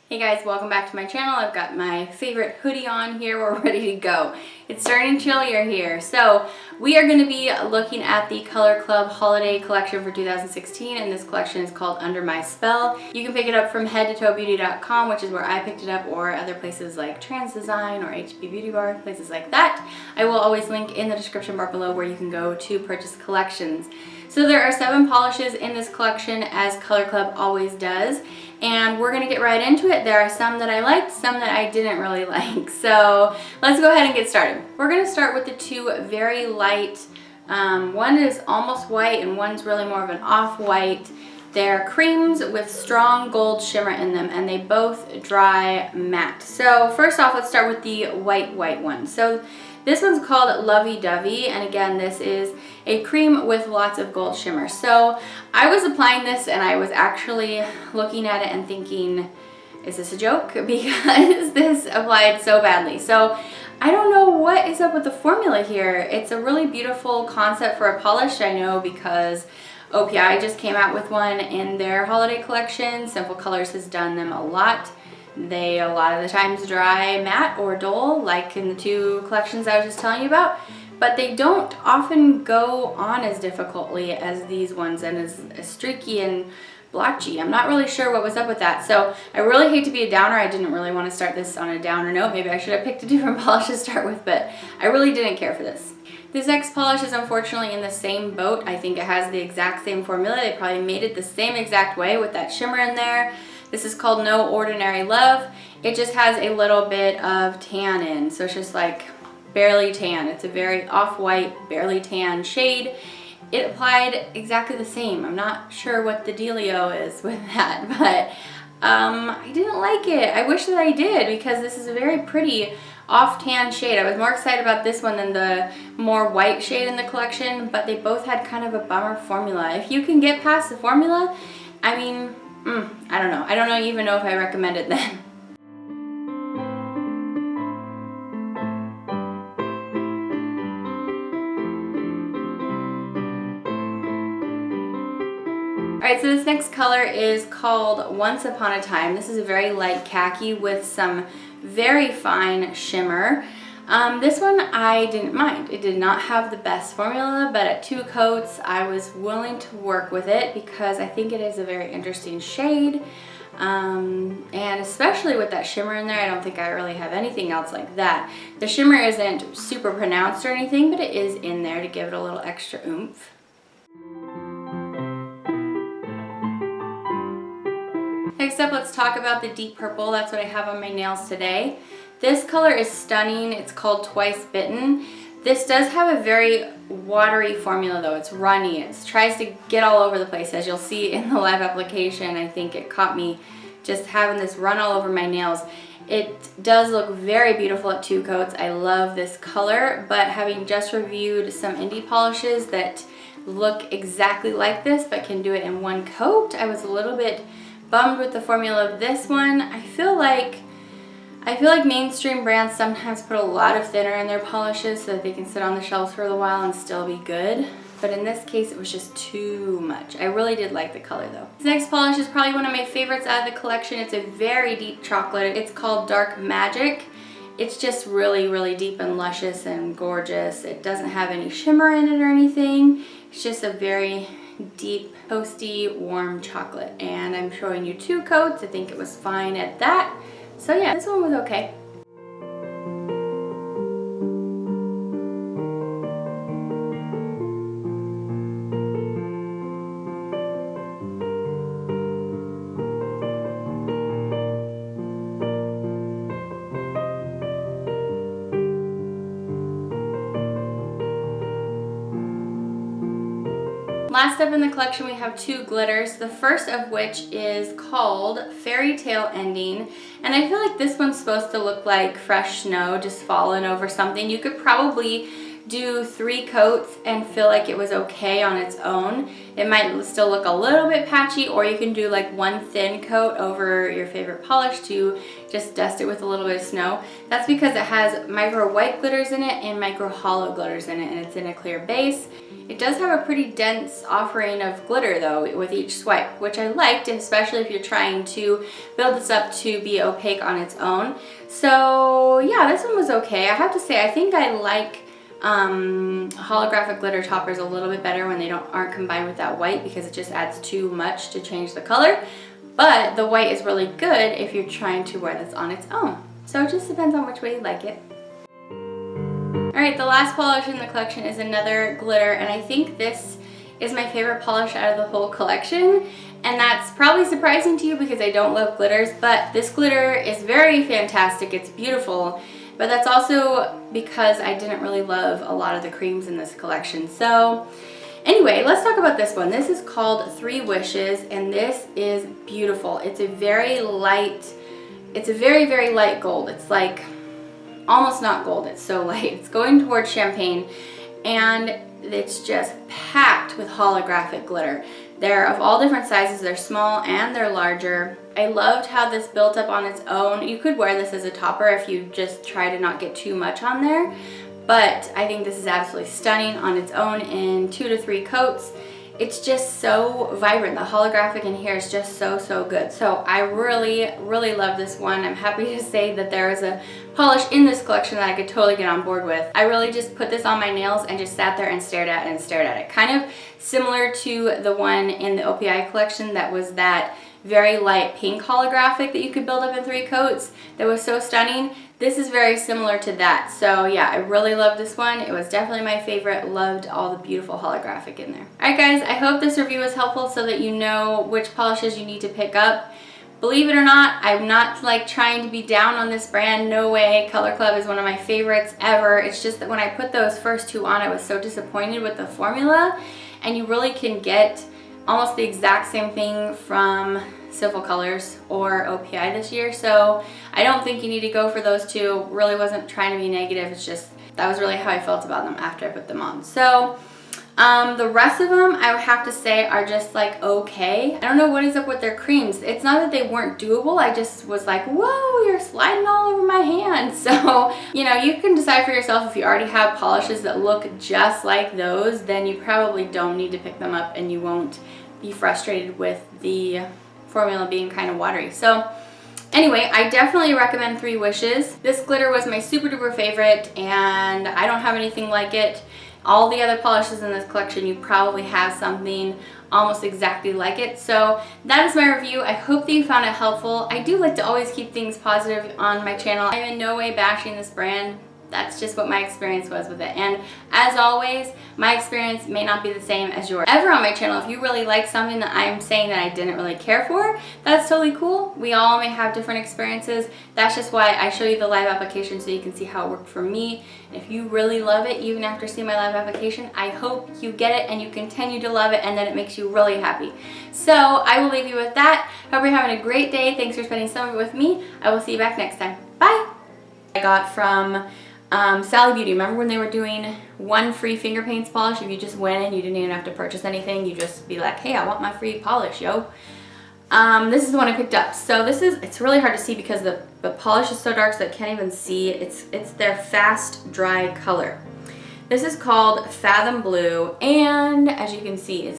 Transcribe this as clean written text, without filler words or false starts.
Hey guys, welcome back to my channel. I've got my favorite hoodie on here. We're ready to go. It's starting chillier here. So we are going to be looking at the Color Club holiday collection for 2016, and this collection is called Under My Spell. You can pick it up from headtotoebeauty.com, which is where I picked it up, or other places like Trans Design or HB Beauty Bar, places like that. I will always link in the description bar below where you can go to purchase collections. So there are 7 polishes in this collection, as Color Club always does, and we're going to get right into it. There are some that I liked, some that I didn't really like. So let's go ahead and get started. We're going to start with the 2 very light, one is almost white and one's really more of an off-white. They're creams with strong gold shimmer in them, and they both dry matte. So first off, let's start with the white one. So this one's called Lovey Dovey, and again, this is a cream with lots of gold shimmer. So I was applying this and I was actually looking at it and thinking, is this a joke? Because this applied so badly. So I don't know what is up with the formula here. It's a really beautiful concept for a polish, I know, because OPI just came out with one in their holiday collection. Simple Colors has done them a lot. They a lot of the times dry matte or dull, like in the 2 collections I was just telling you about, but they don't often go on as difficultly as these ones and as streaky and blotchy. I'm not really sure what was up with that. So I really hate to be a downer. I didn't really want to start this on a downer note. Maybe I should have picked a different polish to start with, but I really didn't care for this. This next polish is unfortunately in the same boat. I think it has the exact same formula. They probably made it the same exact way with that shimmer in there. This is called No Ordinary Love. It just has a little bit of tan in, so it's just like barely tan. It's a very off-white, barely tan shade. It applied exactly the same. I'm not sure what the dealio is with that, but I didn't like it. I wish that I did, because this is a very pretty off-tan shade. I was more excited about this one than the more white shade in the collection, but they both had kind of a bummer formula. If you can get past the formula, I mean, I don't know. I don't even know if I recommend it then. Alright, so this next color is called Once Upon a Time. This is a very light khaki with some very fine shimmer. This one I didn't mind. It did not have the best formula, but at 2 coats I was willing to work with it because I think it is a very interesting shade. And especially with that shimmer in there, I don't think I really have anything else like that. The shimmer isn't super pronounced or anything, but it is in there to give it a little extra oomph. Next up, let's talk about the deep purple. That's what I have on my nails today. This color is stunning. It's called Twice Bitten. This does have a very watery formula though. It's runny. It tries to get all over the place. As you'll see in the live application, I think it caught me just having this run all over my nails. It does look very beautiful at 2 coats. I love this color, but having just reviewed some indie polishes that look exactly like this but can do it in 1 coat, I was a little bit bummed with the formula of this one. I feel like mainstream brands sometimes put a lot of thinner in their polishes so that they can sit on the shelves for a while and still be good. But in this case, it was just too much. I really did like the color though. This next polish is probably one of my favorites out of the collection. It's a very deep chocolate. It's called Dark Magic. It's just really, really deep and luscious and gorgeous. It doesn't have any shimmer in it or anything. It's just a very deep, toasty, warm chocolate. And I'm showing you 2 coats. I think it was fine at that. So yeah, this one was okay. Last up in the collection, we have 2 glitters, the first of which is called Fairytale Ending, and I feel like this one's supposed to look like fresh snow just falling over something. You could probably do 3 coats and feel like it was okay on its own. It might still look a little bit patchy, or you can do like 1 thin coat over your favorite polish to just dust it with a little bit of snow. That's because it has micro white glitters in it and micro hollow glitters in it, and it's in a clear base. It does have a pretty dense offering of glitter though with each swipe, which I liked, especially if you're trying to build this up to be opaque on its own. So yeah, this one was okay. I have to say, I think I like holographic glitter toppers a little bit better when they aren't combined with that white, because it just adds too much to change the color. But the white is really good if you're trying to wear this on its own. So it just depends on which way you like it. Alright, the last polish in the collection is another glitter, and I think this is my favorite polish out of the whole collection. And that's probably surprising to you because I don't love glitters, but this glitter is very fantastic. It's beautiful, but that's also because I didn't really love a lot of the creams in this collection. So anyway, let's talk about this one. This is called 3 Wishes, and this is beautiful. It's a very light, it's a very, very light gold. It's like almost not gold, it's so light. It's going towards champagne, and it's just packed with holographic glitter. They're of all different sizes. They're small and they're larger. I loved how this built up on its own. You could wear this as a topper if you just try to not get too much on there, but I think this is absolutely stunning on its own in 2 to 3 coats. It's just so vibrant. The holographic in here is just so, so good. So I really, really love this one. I'm happy to say that there is a polish in this collection that I could totally get on board with. I really just put this on my nails and just sat there and stared at it and stared at it. Kind of similar to the one in the OPI collection that was that very light pink holographic that you could build up in 3 coats that was so stunning. This is very similar to that. So yeah, I really love this one. It was definitely my favorite. Loved all the beautiful holographic in there. Alright guys, I hope this review was helpful so that you know which polishes you need to pick up. Believe it or not, I'm not like trying to be down on this brand. No way. Color Club is one of my favorites ever. It's just that when I put those first 2 on, I was so disappointed with the formula, and you really can get almost the exact same thing from Civil Colors or OPI this year. So I don't think you need to go for those 2. Really wasn't trying to be negative. It's just that was really how I felt about them after I put them on. So the rest of them, I would have to say, are just like okay. I don't know what is up with their creams. It's not that they weren't doable. I just was like, whoa, you're sliding all over my hand. So, you know, you can decide for yourself. If you already have polishes that look just like those, then you probably don't need to pick them up, and you won't be frustrated with the formula being kind of watery. So anyway, I definitely recommend 3 Wishes. This glitter was my super duper favorite, and I don't have anything like it. All the other polishes in this collection, you probably have something almost exactly like it. So that is my review. I hope that you found it helpful. I do like to always keep things positive on my channel. I'm in no way bashing this brand. That's just what my experience was with it. And as always, my experience may not be the same as yours. Ever on my channel, if you really like something that I'm saying that I didn't really care for, that's totally cool. We all may have different experiences. That's just why I show you the live application, so you can see how it worked for me. And if you really love it, even after seeing my live application, I hope you get it and you continue to love it, and that it makes you really happy. So I will leave you with that. Hope you're having a great day. Thanks for spending some of it with me. I will see you back next time. Bye! I got from Sally Beauty. Remember when they were doing 1 free finger paints polish? If you just went in, you didn't even have to purchase anything. You just be like, hey, I want my free polish, yo. This is the one I picked up. So this is, it's really hard to see because the polish is so dark so I can't even see. It's their fast dry color. This is called Fathom Blue, and as you can see, it's